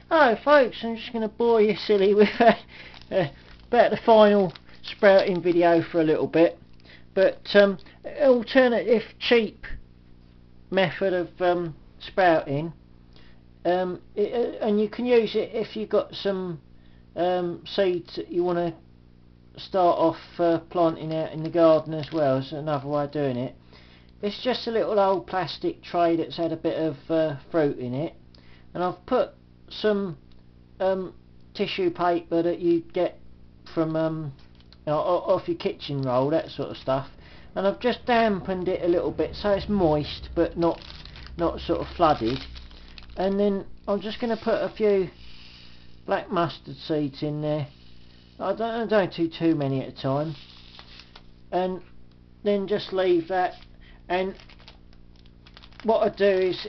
Oh folks, I'm just going to bore you silly with about the final sprouting video for a little bit. But alternative cheap method of sprouting, and you can use it if you've got some seeds that you want to start off planting out in the garden as well. It's another way of doing it. It's just a little old plastic tray that's had a bit of fruit in it, and I've put some tissue paper that you get from off your kitchen roll, that sort of stuff, and I've just dampened it a little bit so it's moist but not sort of flooded. And then I'm just going to put a few black mustard seeds in there. I don't do too many at a time, and then just leave that. And what I do is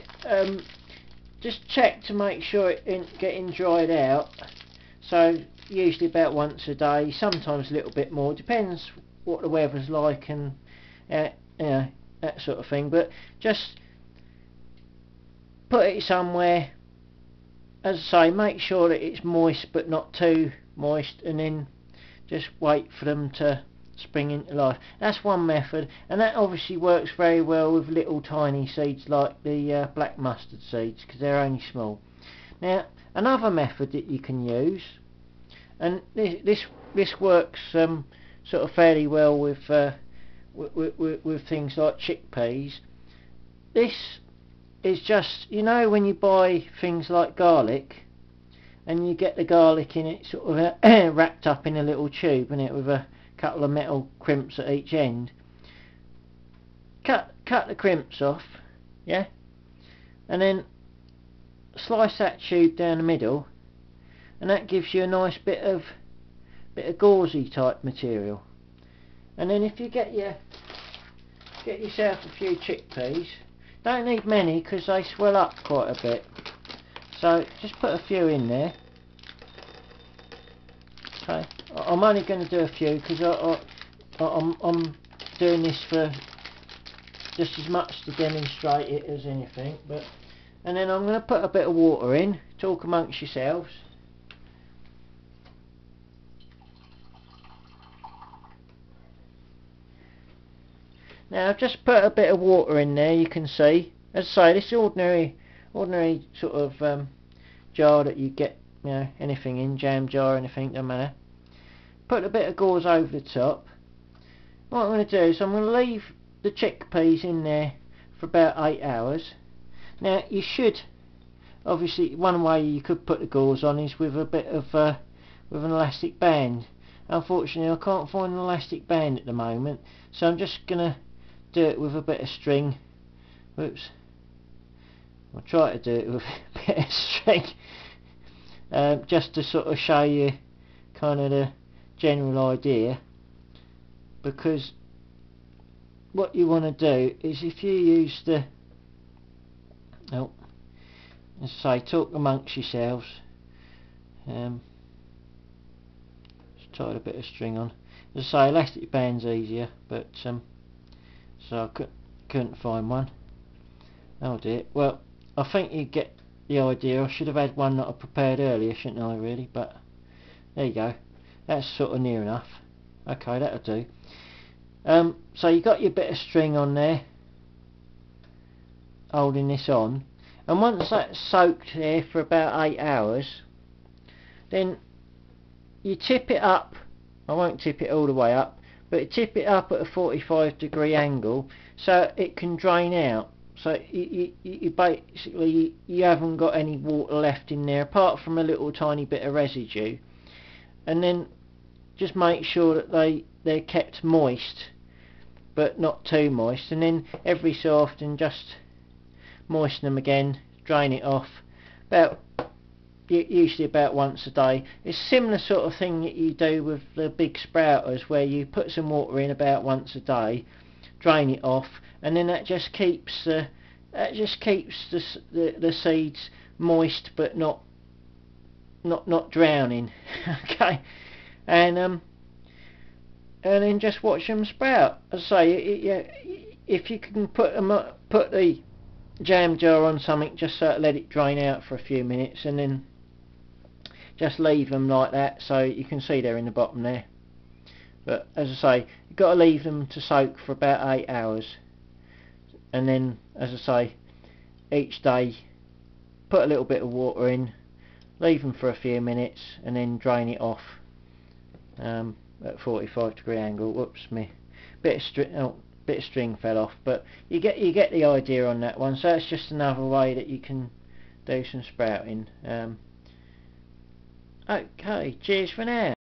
just check to make sure it isn't getting dried out. So usually about once a day, sometimes a little bit more, depends what the weather's like and you know, that sort of thing. But just put it somewhere, as I say, make sure that it's moist but not too moist, and then just wait for them to spring into life. That's one method, and that obviously works very well with little tiny seeds like the black mustard seeds, because they're only small. Now another method that you can use, and this works sort of fairly well with things like chickpeas. This is just, you know, when you buy things like garlic and you get the garlic in it sort of wrapped up in a little tube, and it with a couple of metal crimps at each end. Cut the crimps off, yeah, and then slice that tube down the middle, and that gives you a nice bit of gauzey type material. And then if you get yourself a few chickpeas, don't need many because they swell up quite a bit, so just put a few in there. Okay, I'm only going to do a few because I'm doing this for just as much to demonstrate it as anything. But and then I'm going to put a bit of water in. Talk amongst yourselves. Now I've just put a bit of water in there. You can see, as I say, this ordinary sort of jar that you get, you know, anything in, jam jar, anything, don't matter. Put a bit of gauze over the top. What I'm going to do is I'm going to leave the chickpeas in there for about 8 hours. Now you should, obviously, one way you could put the gauze on is with a bit of with an elastic band. Unfortunately I can't find an elastic band at the moment, so I'm just going to do it with a bit of string. Whoops. I'll try to do it with a bit of string, just to sort of show you kind of the general idea, because what you want to do is, if you use the, oh, as I say, talk amongst yourselves, just tied a bit of string on. As I say, elastic band's easier, but so I couldn't find one. Oh dear. Well, I think you get the idea. I should have had one that I prepared earlier, shouldn't I, really? But there you go. That's sort of near enough. Okay, that'll do. So you got your bit of string on there, holding this on, and once that's soaked there for about 8 hours, then you tip it up. I won't tip it all the way up, but tip it up at a 45-degree angle so it can drain out. So you basically you haven't got any water left in there apart from a little tiny bit of residue. And then just make sure that they're kept moist but not too moist, and then every so often just moisten them again, drain it off, usually about once a day. It's a similar sort of thing that you do with the big sprouters, where you put some water in about once a day, drain it off, and then that just keeps the seeds moist but not drowning. Okay, and then just watch them sprout. As I say, if you can put the jam jar on something just so let it drain out for a few minutes, and then just leave them like that, so you can see they're in the bottom there. But as I say, you've got to leave them to soak for about 8 hours, and then, as I say, each day put a little bit of water in, leave them for a few minutes, and then drain it off at 45-degree angle. Whoops, me bit of string fell off, but you get the idea on that one. So that's just another way that you can do some sprouting. Okay, cheers for now.